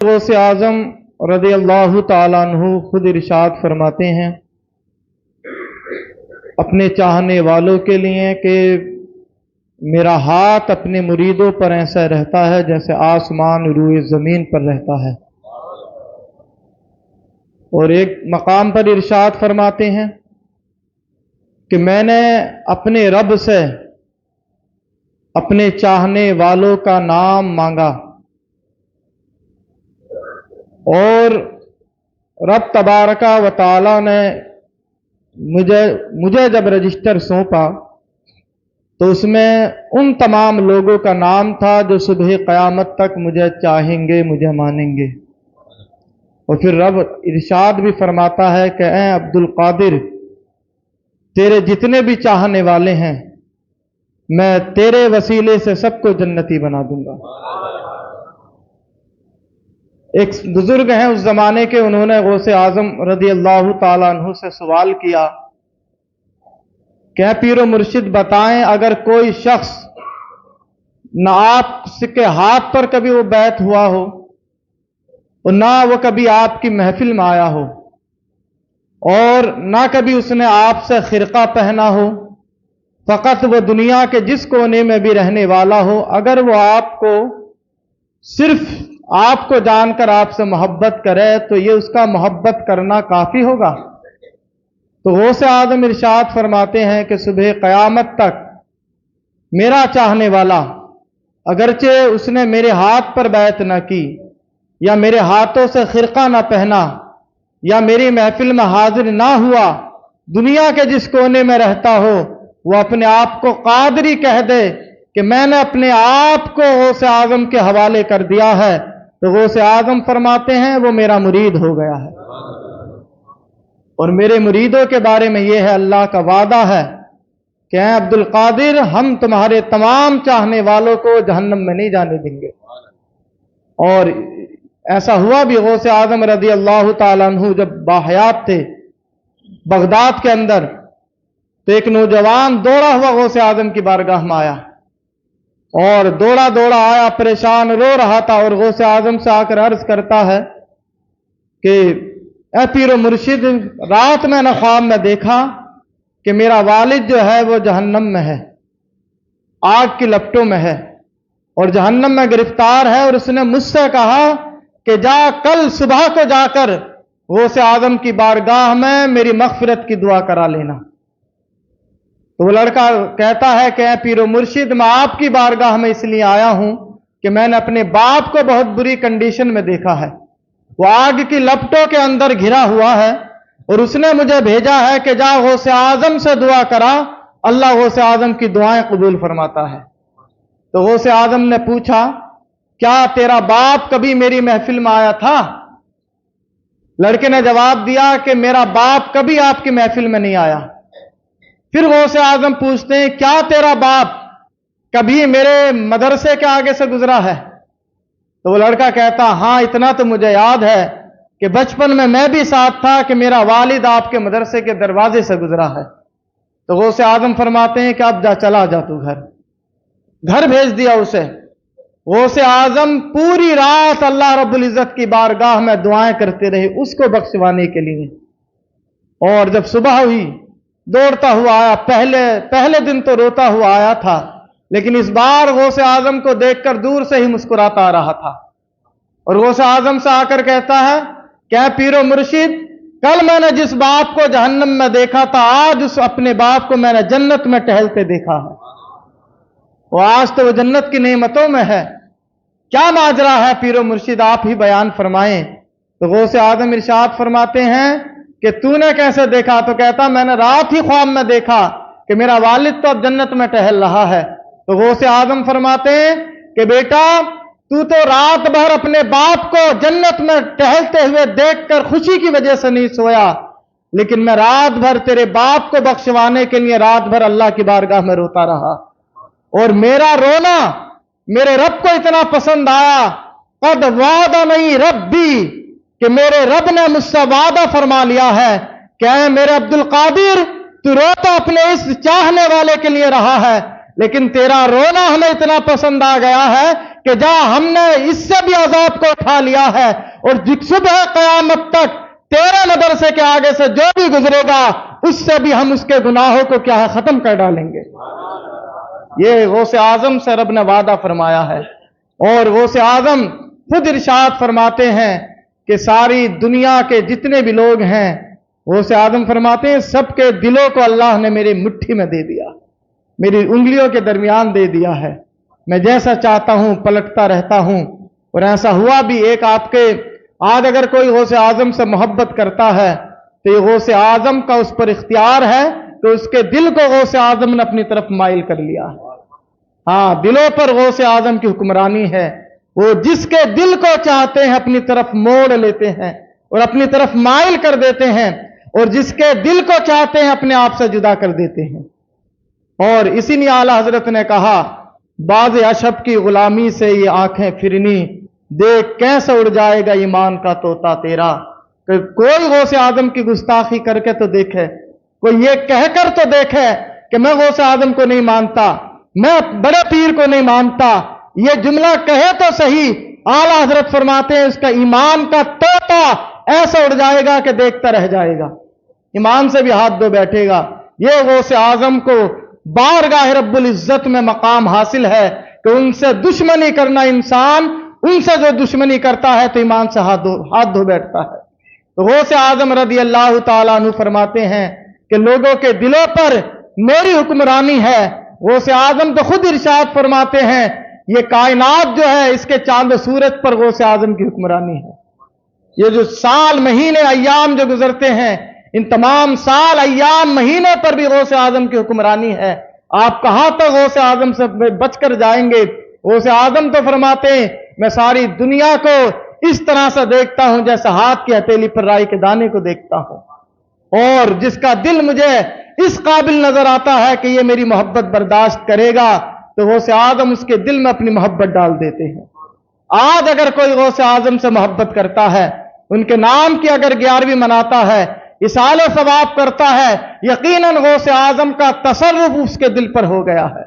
غوث اعظم رضی اللہ تعالیٰ عنہ خود ارشاد فرماتے ہیں اپنے چاہنے والوں کے لیے کہ میرا ہاتھ اپنے مریدوں پر ایسا رہتا ہے جیسے آسمان روئے زمین پر رہتا ہے۔ اور ایک مقام پر ارشاد فرماتے ہیں کہ میں نے اپنے رب سے اپنے چاہنے والوں کا نام مانگا اور رب تبارکہ و تعالی نے مجھے جب رجسٹر سونپا تو اس میں ان تمام لوگوں کا نام تھا جو صبح قیامت تک مجھے چاہیں گے، مجھے مانیں گے۔ اور پھر رب ارشاد بھی فرماتا ہے کہ اے عبد القادر، تیرے جتنے بھی چاہنے والے ہیں میں تیرے وسیلے سے سب کو جنتی بنا دوں گا۔ ایک بزرگ ہیں اس زمانے کے، انہوں نے غوث اعظم رضی اللہ تعالیٰ عنہ سے سوال کیا کہ پیر و مرشد بتائیں، اگر کوئی شخص نہ آپ کے ہاتھ پر کبھی وہ بیعت ہوا ہو اور نہ وہ کبھی آپ کی محفل میں آیا ہو اور نہ کبھی اس نے آپ سے خرقہ پہنا ہو، فقط وہ دنیا کے جس کونے میں بھی رہنے والا ہو، اگر وہ آپ کو صرف آپ کو جان کر آپ سے محبت کرے تو یہ اس کا محبت کرنا کافی ہوگا؟ تو غوث اعظم ارشاد فرماتے ہیں کہ صبح قیامت تک میرا چاہنے والا اگرچہ اس نے میرے ہاتھ پر بیعت نہ کی یا میرے ہاتھوں سے خرقہ نہ پہنا یا میری محفل میں حاضر نہ ہوا، دنیا کے جس کونے میں رہتا ہو، وہ اپنے آپ کو قادری کہہ دے کہ میں نے اپنے آپ کو غوث اعظم کے حوالے کر دیا ہے، تو غوث اعظم فرماتے ہیں وہ میرا مرید ہو گیا ہے۔ اور میرے مریدوں کے بارے میں یہ ہے، اللہ کا وعدہ ہے کہ اے عبد القادر، ہم تمہارے تمام چاہنے والوں کو جہنم میں نہیں جانے دیں گے۔ اور ایسا ہوا بھی، غوث اعظم رضی اللہ تعالیٰ عنہ جب باحیات تھے بغداد کے اندر، تو ایک نوجوان دوڑا ہوا غوث اعظم کی بارگاہ میں آیا اور دوڑا آیا، پریشان رو رہا تھا، اور غوث اعظم سے آ کر عرض کرتا ہے کہ اے پیر و مرشد، رات میں نے خواب میں دیکھا کہ میرا والد جو ہے وہ جہنم میں ہے، آگ کی لپٹوں میں ہے اور جہنم میں گرفتار ہے، اور اس نے مجھ سے کہا کہ جا کل صبح کو جا کر غوث اعظم کی بارگاہ میں میری مغفرت کی دعا کرا لینا۔ تو وہ لڑکا کہتا ہے کہ اے پیر و مرشد، میں آپ کی بارگاہ میں اس لیے آیا ہوں کہ میں نے اپنے باپ کو بہت بری کنڈیشن میں دیکھا ہے، وہ آگ کی لپٹوں کے اندر گھرا ہوا ہے، اور اس نے مجھے بھیجا ہے کہ جا غوث اعظم سے دعا کرا، اللہ غوث اعظم کی دعائیں قبول فرماتا ہے۔ تو غوث اعظم نے پوچھا کیا تیرا باپ کبھی میری محفل میں آیا تھا؟ لڑکے نے جواب دیا کہ میرا باپ کبھی آپ کی محفل میں نہیں آیا۔ پھر غوث اعظم پوچھتے ہیں کیا تیرا باپ کبھی میرے مدرسے کے آگے سے گزرا ہے؟ تو وہ لڑکا کہتا ہاں، اتنا تو مجھے یاد ہے کہ بچپن میں بھی ساتھ تھا کہ میرا والد آپ کے مدرسے کے دروازے سے گزرا ہے۔ تو غوث اعظم فرماتے ہیں کہ اب چلا جا تو گھر بھیج دیا اسے۔ غوث اعظم پوری رات اللہ رب العزت کی بارگاہ میں دعائیں کرتے رہے اس کو بخشوانے کے لیے، اور جب صبح ہوئی دوڑتا ہوا آیا۔ پہلے دن تو روتا ہوا آیا تھا، لیکن اس بار غوث اعظم کو دیکھ کر دور سے ہی مسکراتا آ رہا تھا، اور غوث اعظم سے آ کر کہتا ہے کہ اے پیر و مرشد، کل میں نے جس باپ کو جہنم میں دیکھا تھا، آج اس اپنے باپ کو میں نے جنت میں ٹہلتے دیکھا ہے، وہ آج تو وہ جنت کی نعمتوں میں ہے۔ کیا ماجرا ہے پیر و مرشد، آپ ہی بیان فرمائیں۔ تو غوث اعظم ارشاد فرماتے ہیں کہ تو نے کیسے دیکھا؟ تو کہتا میں نے رات ہی خواب میں دیکھا کہ میرا والد تو اب جنت میں ٹہل رہا ہے۔ تو غوث اعظم فرماتے ہیں کہ بیٹا، تو رات بھر اپنے باپ کو جنت میں ٹہلتے ہوئے دیکھ کر خوشی کی وجہ سے نہیں سویا، لیکن میں رات بھر تیرے باپ کو بخشوانے کے لیے رات بھر اللہ کی بارگاہ میں روتا رہا، اور میرا رونا میرے رب کو اتنا پسند آیا، قد وعدنی ربی، کہ میرے رب نے مجھ سے وعدہ فرما لیا ہے کہ اے میرے عبد القادر، تو روتا اپنے اس چاہنے والے کے لیے رہا ہے، لیکن تیرا رونا ہمیں اتنا پسند آ گیا ہے کہ जा हमने इससे भी अजाब को उठा लिया है और सुबह क़यामत तक तेरे मदरसे के आगे से जो भी गुजरेगा उससे भी हम उसके गुनाहों को क्या है खत्म कर डालेंगे। ये गौसे आजम से रब ने वादा फरमाया है। और गौसे आजम खुद इरशाद फरमाते हैं कि सारी दुनिया के जितने भी लोग हैं, गौसे आजम फरमाते हैं सबके दिलों को अल्लाह ने मेरी मुट्ठी में दे दिया, मेरी उंगलियों के दरमियान दे दिया है। मैं जैसा चाहता हूं पलटता रहता हूं। और ऐसा हुआ भी, एक आपके आज अगर कोई गौसे आजम से मोहब्बत करता है तो ये गौसे आजम का उस पर इख्तियार है तो उसके दिल को गौसे आजम ने अपनी तरफ माइल कर लिया है। हाँ, दिलों पर गौसे आजम की हुक्मरानी है। वो जिसके दिल को चाहते हैं अपनी तरफ मोड़ लेते हैं और अपनी तरफ माइल कर देते हैं, और जिसके दिल को चाहते हैं अपने आप से जुदा कर देते हैं। और इसीलिए आला हजरत ने कहा, बाज अशब की गुलामी से ये आंखें फिरनी, देख कैसे उड़ जाएगा ईमान का तोता तेरा। कि कोई गौसे आजम की गुस्ताखी करके तो देखे, कोई ये कहकर तो देखे कि मैं गौसे आजम को नहीं मानता, मैं बड़े पीर को नहीं मानता, ये जुमला कहे तो सही। आला हजरत फरमाते हैं उसका ईमान का तोता ऐसा उड़ जाएगा कि देखता रह जाएगा, ईमान से भी हाथ धो बैठेगा। ये गौसे आजम को बारगाह रब्बुल इज्जत में मकाम हासिल है कि उनसे दुश्मनी करना, इंसान उनसे जो दुश्मनी करता है तो ईमान से हाथ धो बैठता है। तो गौसे आजम रदी अल्लाह ताला अन्हु फरमाते हैं कि लोगों के दिलों पर मेरी हुक्मरानी है। गौसे आजम तो खुद इरशाद फरमाते हैं ये कायनात जो है इसके चांद सूरज पर गौसे आजम की हुक्मरानी है। ये जो साल महीने अय्याम जो गुजरते हैं, इन तमाम साल अय्याम महीनों पर भी गौसे आजम की हुक्मरानी है। आप कहां तक गौसे आजम से बचकर जाएंगे? गौसे आजम तो फरमाते हैं मैं सारी दुनिया को इस तरह से देखता हूं जैसे हाथ की हथेली पर राई के दाने को देखता हूं, और जिसका दिल मुझे इस काबिल नजर आता है कि ये मेरी मोहब्बत बर्दाश्त करेगा तो गौसे आजम उसके दिल में अपनी मोहब्बत डाल देते हैं। आज अगर कोई गौसे आजम से मोहब्बत करता है, उनके नाम की अगर 11वीं मनाता है, इसाले सवाब करता है, यकीनन गौसे आजम का तसर्रुफ उसके दिल पर हो गया है।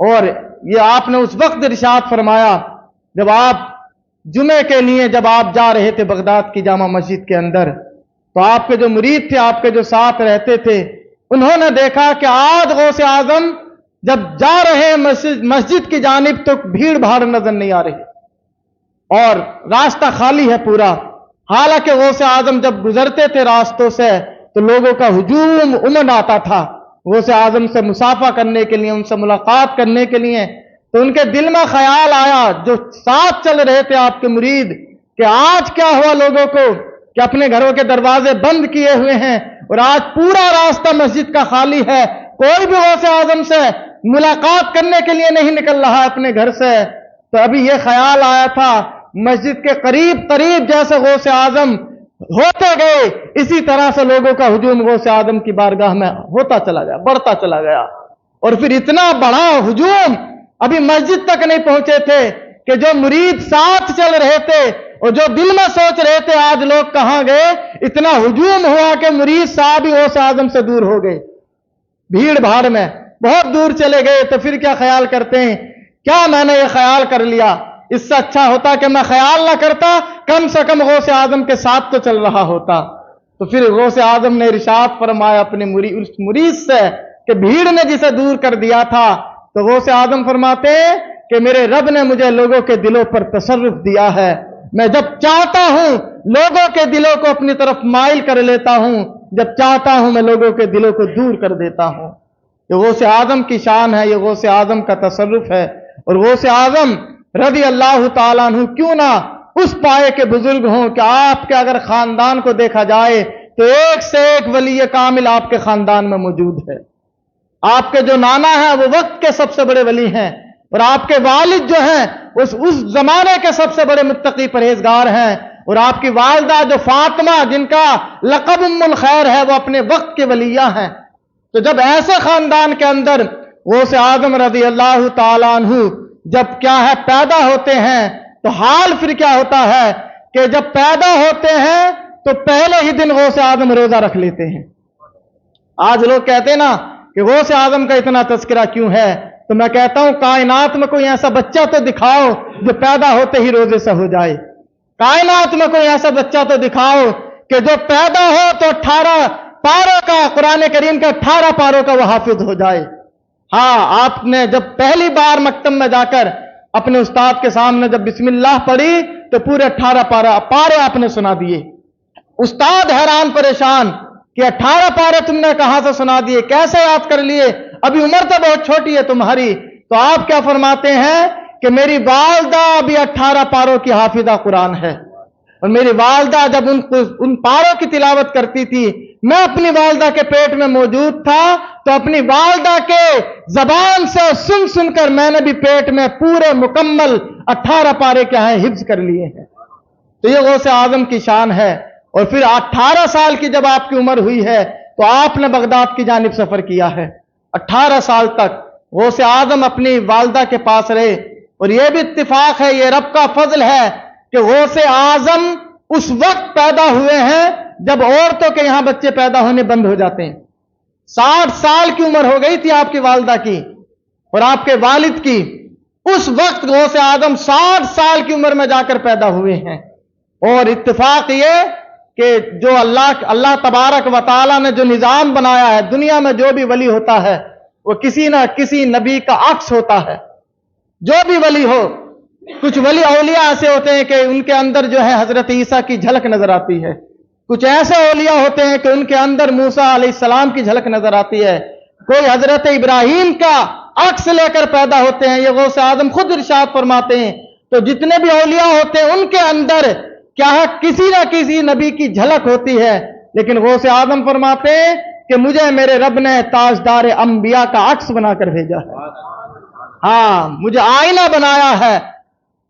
और ये आपने उस वक्त इरशाद फरमाया जब आप जुमे के लिए जब आप जा रहे थे बगदाद की जामा मस्जिद के अंदर, तो आपके जो मुरीद थे, आपके जो साथ रहते थे, उन्होंने देखा कि आज गौसे आजम जब जा रहे हैं मस्जिद की जानिब तो भीड़ भाड़ नजर नहीं आ रही और रास्ता खाली है पूरा। हालांकि गौसे आजम जब गुजरते थे रास्तों से तो लोगों का हुजूम उमड़ आता था गौसे आजम से मुसाफा करने के लिए, उनसे मुलाकात करने के लिए। तो उनके दिल में ख्याल आया, जो साथ चल रहे थे आपके मुरीद, कि आज क्या हुआ लोगों को कि अपने घरों के दरवाजे बंद किए हुए हैं और आज पूरा रास्ता मस्जिद का खाली है, कोई भी गौसे आजम से मुलाकात करने के लिए नहीं निकल रहा है अपने घर से। तो अभी यह ख्याल आया था मस्जिद के करीब करीब जैसे गौसे आजम होते गए, इसी तरह से लोगों का हुजूम गौसे आजम की बारगाह में होता चला गया, बढ़ता चला गया। और फिर इतना बड़ा हुजूम अभी मस्जिद तक नहीं पहुंचे थे कि जो मुरीद साथ चल रहे थे और जो दिल में सोच रहे थे आज लोग कहां गए, इतना हुजूम हुआ कि मुरीद साहब ही गौसे आजम से दूर हो गए, भीड़ भाड़ में बहुत दूर चले गए। तो फिर क्या ख्याल करते हैं, क्या मैंने ये ख्याल कर लिया, इससे अच्छा होता कि मैं ख्याल ना करता, कम से कम गौसे आजम के साथ तो चल रहा होता। तो फिर गौसे आजम ने इरशाद फरमाया अपने मुरीद से कि भीड़ ने जिसे दूर कर दिया था, तो गौसे आजम फरमाते हैं कि मेरे रब ने मुझे लोगों के दिलों पर तसर्रुफ दिया है। मैं जब चाहता हूं लोगों के दिलों को अपनी तरफ माइल कर लेता हूं, जब चाहता हूं मैं लोगों के दिलों को दूर कर देता हूं। ये गौसे आजम की शान है, ये गौसे आजम का तसर्रुफ है। और गौसे आजम रज़ी अल्लाह ताला अन्हु क्यों ना उस पाए के बुजुर्ग हों कि आपके अगर खानदान को देखा जाए तो एक से एक वली कामिल आपके खानदान में मौजूद है। आपके जो नाना है वो वक्त के सबसे बड़े वली हैं और आपके वालिद जो हैं उस जमाने के सबसे बड़े मुत्तकी परहेजगार हैं, और आपकी वालिदा जो फातिमा जिनका लक़ब उम्मुल खैर है वो अपने वक्त के वलिया हैं। तो जब ऐसे खानदान के अंदर गौसे आजम रज़ी अल्लाह ताला अन्हु जब क्या है पैदा होते हैं तो हाल फिर क्या होता है कि जब पैदा होते हैं तो पहले ही दिन गौसे आजम रोजा रख लेते हैं। आज लोग कहते हैं ना कि गौसे आजम का इतना तस्करा क्यों है, तो मैं कहता हूं कायनात में कोई ऐसा बच्चा तो दिखाओ जो पैदा होते ही रोजे से हो जाए। कायनात में कोई ऐसा बच्चा तो दिखाओ कि जो पैदा हो तो 18 पारों का, कुरान करीम के 18 पारों का वो हाफिज हो जाए। हाँ, आपने जब पहली बार मकतब में जाकर अपने उस्ताद के सामने जब बिस्मिल्लाह पढ़ी तो पूरे 18 पारे आपने सुना दिए। उस्ताद हैरान परेशान कि 18 पारे तुमने कहां से सुना दिए, कैसे याद कर लिए, अभी उम्र तो बहुत छोटी है तुम्हारी। तो आप क्या फरमाते हैं कि मेरी वालदा अभी 18 पारों की हाफिजा कुरान है, और मेरी वालदा जब उन पारों की तिलावत करती थी, मैं अपनी वालदा के पेट में मौजूद था, तो अपनी वालदा के जबान से सुन सुनकर मैंने भी पेट में पूरे मुकम्मल 18 पारे क्या है हिफ्ज कर लिए हैं। तो ये गौसे आजम की शान है। और फिर 18 साल की जब आपकी उम्र हुई है तो आपने बगदाद की जानिब सफर किया है। 18 साल तक गौसे आजम अपनी वालदा के पास रहे। और यह भी इत्तिफाक है, यह रब का फजल है कि गौसे आजम उस वक्त पैदा हुए हैं जब औरतों के यहां बच्चे पैदा होने बंद हो जाते हैं। 60 साल की उम्र हो गई थी आपकी वालदा की और आपके वालिद की, उस वक्त गौसे आजम 60 साल की उम्र में जाकर पैदा हुए हैं। और इत्तिफाक ये कि जो अल्लाह तबारक व तआला ने जो निजाम बनाया है, दुनिया में जो भी वली होता है वो किसी ना किसी नबी का अक्स होता है। जो भी वली हो, कुछ वली औलिया ऐसे होते हैं कि उनके अंदर जो है हजरत ईसा की झलक नजर आती है, कुछ ऐसे औलिया होते हैं कि उनके अंदर मूसा अलैहिस्सलाम की झलक नजर आती है, कोई हजरत इब्राहिम का अक्स लेकर पैदा होते हैं। ये गौसे आजम खुद इरशाद फरमाते हैं। तो जितने भी औलिया होते हैं उनके अंदर क्या है, किसी ना किसी नबी की झलक होती है। लेकिन गौसे आजम फरमाते हैं कि मुझे मेरे रब ने ताजदार अंबिया का अक्स बनाकर भेजा है। हाँ, मुझे आईना बनाया है।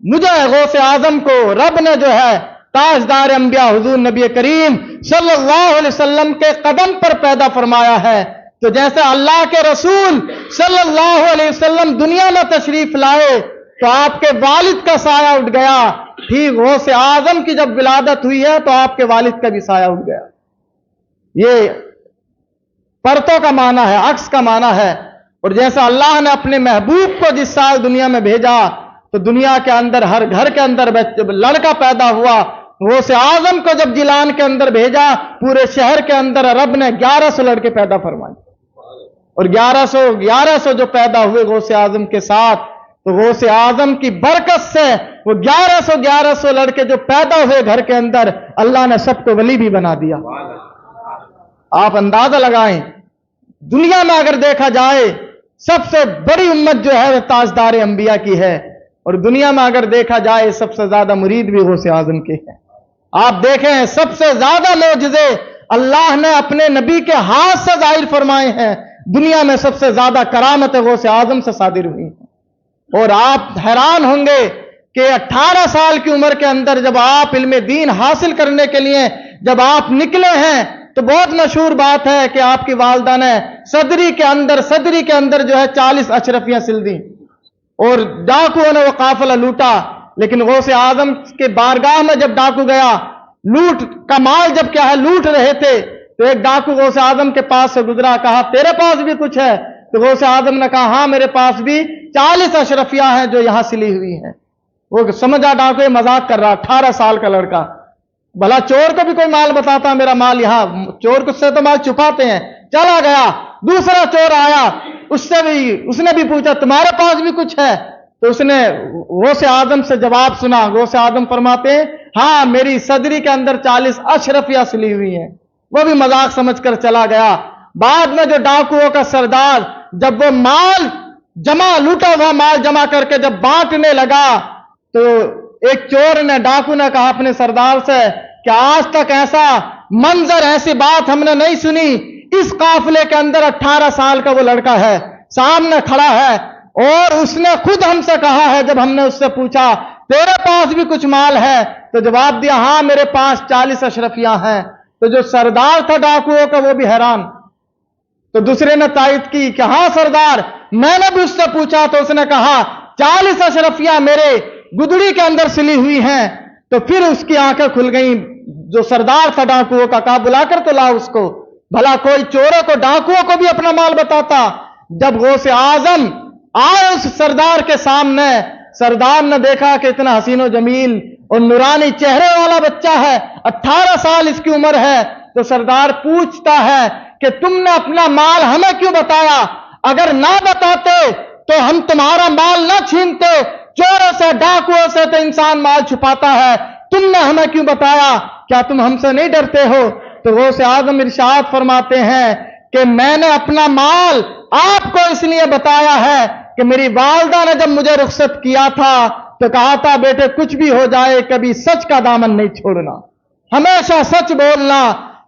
मुझे गौसे आजम को रब ने जो है ताजदार अंबिया हुजूर नबी करीम सल्लल्लाहु अलैहि वसल्लम के कदम पर पैदा फरमाया है। तो जैसे अल्लाह के रसूल सल्लल्लाहु अलैहि वसल्लम दुनिया में तशरीफ लाए तो आपके वालिद का साया उठ गया, ठीक गौसे आजम की जब विलादत हुई है तो आपके वालिद का भी साया उठ गया। ये परतों का माना है, अक्स का माना है। और जैसा अल्लाह ने अपने महबूब को जिस साल दुनिया में भेजा तो दुनिया के अंदर हर घर के अंदर जब लड़का पैदा हुआ, गौसे आजम को जब जिलान के अंदर भेजा, पूरे शहर के अंदर रब ने 1100 लड़के पैदा फरमाए। और 1100 जो पैदा हुए गौसे आजम के साथ, तो गौसे आजम की बरकत से वो 1100 लड़के जो पैदा हुए घर के अंदर, अल्लाह ने सबको वली भी बना दिया। आप अंदाजा लगाएं, दुनिया में अगर देखा जाए सबसे बड़ी उम्मत जो है ताजदार अंबिया की है, और दुनिया में अगर देखा जाए सबसे ज्यादा मुरीद भी गौसे आजम के हैं। आप देखें सबसे ज्यादा मौजज़े अल्लाह ने अपने नबी के हाथ से जाहिर फरमाए हैं। दुनिया में सबसे ज्यादा करामत गौसे आजम से सादिर हुई है। और आप हैरान होंगे कि 18 साल की उम्र के अंदर जब आप इल्मे दीन हासिल करने के लिए जब आप निकले हैं, तो बहुत मशहूर बात है कि आपकी वालदा ने सदरी के अंदर जो है 40 अशरफियां सिल दी और डाकुओं ने वो काफिला लूटा। लेकिन गौसे आजम के बारगाह में जब डाकू गया, लूट का माल जब क्या है लूट रहे थे, तो एक डाकू गौसे आजम के पास से गुजरा, कहा तेरे पास भी कुछ है? तो गौसे आजम ने कहा हाँ मेरे पास भी 40 अशरफियां हैं जो यहां सिली हुई हैं। वो समझा डाकू मजाक कर रहा, 18 साल का लड़का। भला चोर को भी कोई माल बताता मेरा माल यहाँ, चोर उससे तो माल छुपाते हैं। चला गया, दूसरा चोर आया, उसने भी पूछा तुम्हारे पास भी कुछ है? तो उसने गौसे आजम से जवाब सुना। गौसे आजम फरमाते हैं हाँ मेरी सदरी के अंदर 40 अशरफियां सिली हुई हैं। वो भी मजाक समझकर चला गया। बाद में जो डाकुओं का सरदार जब वो माल जमा लूटा हुआ माल जमा करके जब बांटने लगा, तो एक चोर ने डाकू ने कहा अपने सरदार से कि आज तक ऐसा मंजर ऐसी बात हमने नहीं सुनी। इस काफिले के अंदर 18 साल का वो लड़का है, सामने खड़ा है, और उसने खुद हमसे कहा है जब हमने उससे पूछा तेरे पास भी कुछ माल है, तो जवाब दिया हाँ मेरे पास 40 अशरफियां हैं। तो जो सरदार था डाकुओं का वो भी हैरान। तो दूसरे ने तायद की कि हाँ सरदार, मैंने भी उससे पूछा तो उसने कहा 40 अशरफियां मेरे गुदड़ी के अंदर सिली हुई हैं। तो फिर उसकी आंखें खुल गईं। जो सरदार था डाकुओं का, कहा बुलाकर तो ला उसको, भला कोई चोरों को डाकुओं को भी अपना माल बताता। जब गौसे आजम आए उस सरदार के सामने। सरदार ने देखा कि इतना हसीनो जमील और नूरानी चेहरे वाला बच्चा है, 18 साल इसकी उम्र है। तो सरदार पूछता है कि तुमने अपना माल हमें क्यों बताया? अगर ना बताते तो हम तुम्हारा माल ना छीनते। चोरों से, डाकुओं से तो इंसान माल छुपाता है, तुमने हमें क्यों बताया? क्या तुम हमसे नहीं डरते हो? तो गौसे आजम इरशाद फरमाते हैं कि मैंने अपना माल आपको इसलिए बताया है कि मेरी वालदा ने जब मुझे रुखसत किया था तो कहा था, बेटे कुछ भी हो जाए कभी सच का दामन नहीं छोड़ना, हमेशा सच बोलना।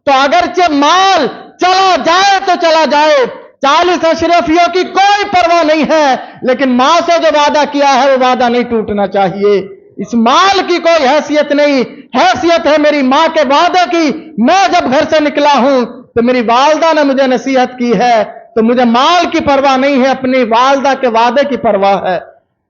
तो अगरचे माल चला जाए तो चला जाए, 40 अशरफियों की कोई परवाह नहीं है, लेकिन मां से जो वादा किया है वो वादा नहीं टूटना चाहिए। इस माल की कोई हैसियत नहीं, हैसियत है मेरी मां के वादे की। मैं जब घर से निकला हूं तो मेरी वालदा ने मुझे नसीहत की है, तो मुझे माल की परवाह नहीं है, अपनी वालदा के वादे की परवाह है।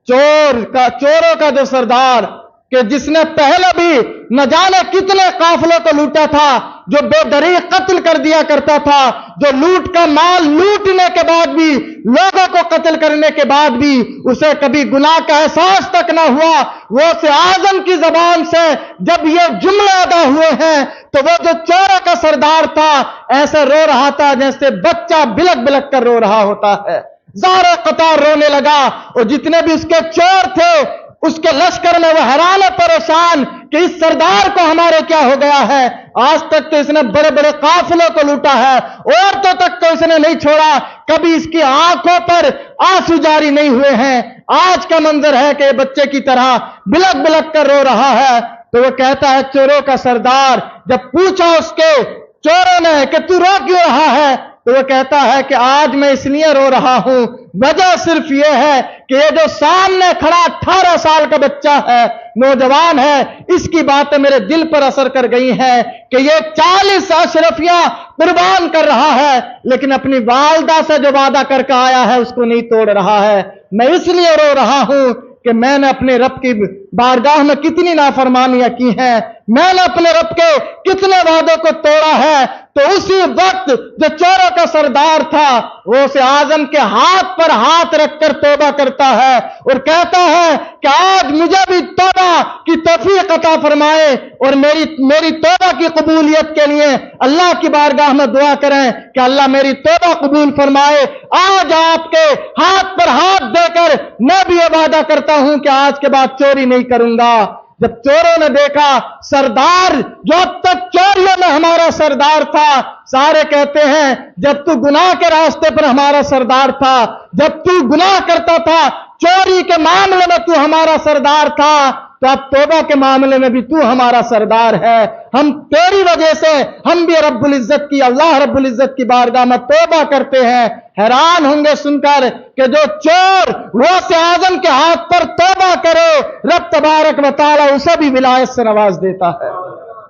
चोरों का जो सरदार कि जिसने पहले भी न जाने कितने काफिलों को लूटा था, जो बेदरीग कत्ल कर दिया करता था, जो लूट का माल लूटने के बाद भी, लोगों को कत्ल करने के बाद भी उसे कभी गुनाह का एहसास तक ना हुआ, वो से आजम की जबान से जब ये जुमले अदा हुए हैं तो वो जो चोरों का सरदार था ऐसे रो रहा था जैसे बच्चा बिलक बिलक कर रो रहा होता है। ज़ारे कतार रोने लगा और जितने भी उसके चोर थे उसके लश्कर में वो हैरान परेशान कि इस सरदार को हमारे क्या हो गया है। आज तक तो इसने बड़े बड़े काफिलों को लूटा है, औरतों तक को इसने नहीं छोड़ा, कभी इसकी आंखों पर आंसू जारी नहीं हुए हैं। आज का मंजर है कि बच्चे की तरह बिलक बिलक कर रो रहा है। तो वो कहता है, चोरों का सरदार जब पूछा उसके चोरों ने कि तू रो क्यों रहा है, तो वो कहता है कि आज मैं इसलिए रो रहा हूं, वजह सिर्फ ये है कि ये जो सामने खड़ा 18 साल का बच्चा है, नौजवान है, इसकी बातें मेरे दिल पर असर कर गई हैं कि ये 40 अशरफियां कुर्बान कर रहा है, लेकिन अपनी वालदा से जो वादा करके आया है उसको नहीं तोड़ रहा है। मैं इसलिए रो रहा हूं कि मैंने अपने रब की बारगाह में कितनी नाफरमानियां की हैं, मैंने अपने रब के कितने वादों को तोड़ा है। तो उसी वक्त जो चोरों का सरदार था वो से आजम के हाथ पर हाथ रखकर तौबा करता है और कहता है कि आज मुझे भी तौबा की तौफीक अता फरमाए और मेरी तौबा की कबूलियत के लिए अल्लाह की बारगाह में दुआ करें कि अल्लाह मेरी तौबा कबूल फरमाए। आज आपके हाथ पर हाथ देकर मैं भी ये वादा करता हूं कि आज के बाद चोरी नहीं करूंगा। जब चोरों ने देखा सरदार जो अब तक चोरियों में हमारा सरदार था, सारे कहते हैं जब तू गुनाह के रास्ते पर हमारा सरदार था, जब तू गुनाह करता था, चोरी के मामले में तू हमारा सरदार था, तो अब तौबा के मामले में भी तू हमारा सरदार है। हम तेरी वजह से हम भी रब्बुल इज्जत की, अल्लाह रब्बुल इज्जत की बारगाह में तौबा करते हैं। हैरान होंगे सुनकर कि जो चोर गौसे आजम के हाथ पर तौबा करे, रब तबारक व तआला उसे भी विलायत से नवाज देता है।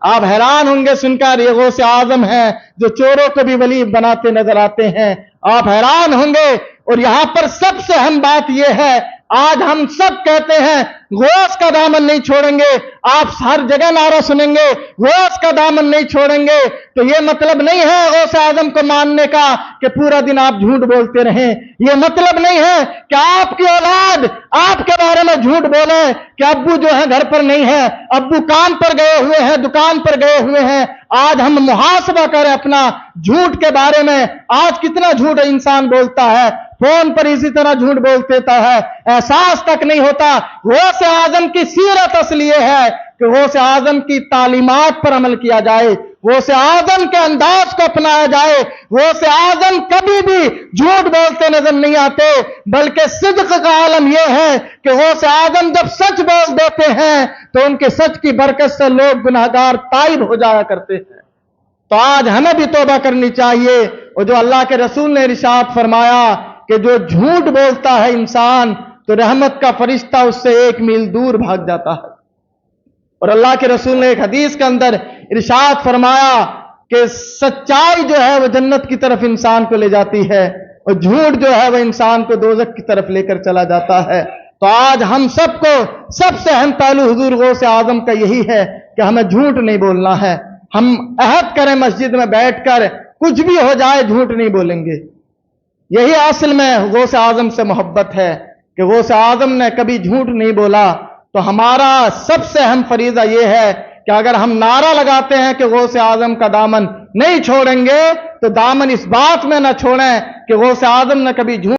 आप हैरान होंगे सुनकर, ये गौसे आजम है जो चोरों को भी वली बनाते नजर आते हैं। आप हैरान होंगे। और यहां पर सबसे अहम बात यह है, आज हम सब कहते हैं गौस का दामन नहीं छोड़ेंगे, आप हर जगह नारा सुनेंगे गौस का दामन नहीं छोड़ेंगे, तो यह मतलब नहीं है गौस आजम को मानने का कि पूरा दिन आप झूठ बोलते रहें। यह मतलब नहीं है कि आपकी औलाद आपके बारे में झूठ बोले कि अब्बू जो है घर पर नहीं है, अब्बू काम पर गए हुए हैं, दुकान पर गए हुए हैं। आज हम मुहासबा करें अपना झूठ के बारे में। आज कितना झूठ इंसान बोलता है, फोन पर इसी तरह झूठ बोल देता है, एहसास तक नहीं होता। गौसे आजम की सीरत असली है कि गौसे आजम की तालीमात पर अमल किया जाए, गौसे आजम के अंदाज को अपनाया जाए। गौसे आजम कभी भी झूठ बोलते नजर नहीं आते, बल्कि सिद्क का आलम यह है कि गौसे आजम जब सच बोल देते हैं तो उनके सच की बरकत से लोग गुनाहगार ताइब हो जाया करते हैं। तो आज हमें भी तौबा करनी चाहिए। और जो अल्लाह के रसूल ने इरशाद फरमाया कि जो झूठ बोलता है इंसान तो रहमत का फरिश्ता उससे 1 मील दूर भाग जाता है। और अल्लाह के रसूल ने एक हदीस के अंदर इरशाद फरमाया कि सच्चाई जो है वो जन्नत की तरफ इंसान को ले जाती है और झूठ जो है वह इंसान को दोज़ख की तरफ लेकर चला जाता है। तो आज हम सबको सबसे अहम पहलू हुजूर गौसे आजम का यही है कि हमें झूठ नहीं बोलना है। हम अहद करें मस्जिद में बैठकर कुछ भी हो जाए झूठ नहीं बोलेंगे। यही असल में गौसे आजम से मोहब्बत है कि गौसे आजम ने कभी झूठ नहीं बोला। तो हमारा सबसे अहम फरीजा यह है कि अगर हम नारा लगाते हैं कि गौसे आजम का दामन नहीं छोड़ेंगे, तो दामन इस बात में न छोड़ें कि गौसे आजम ने कभी झूठ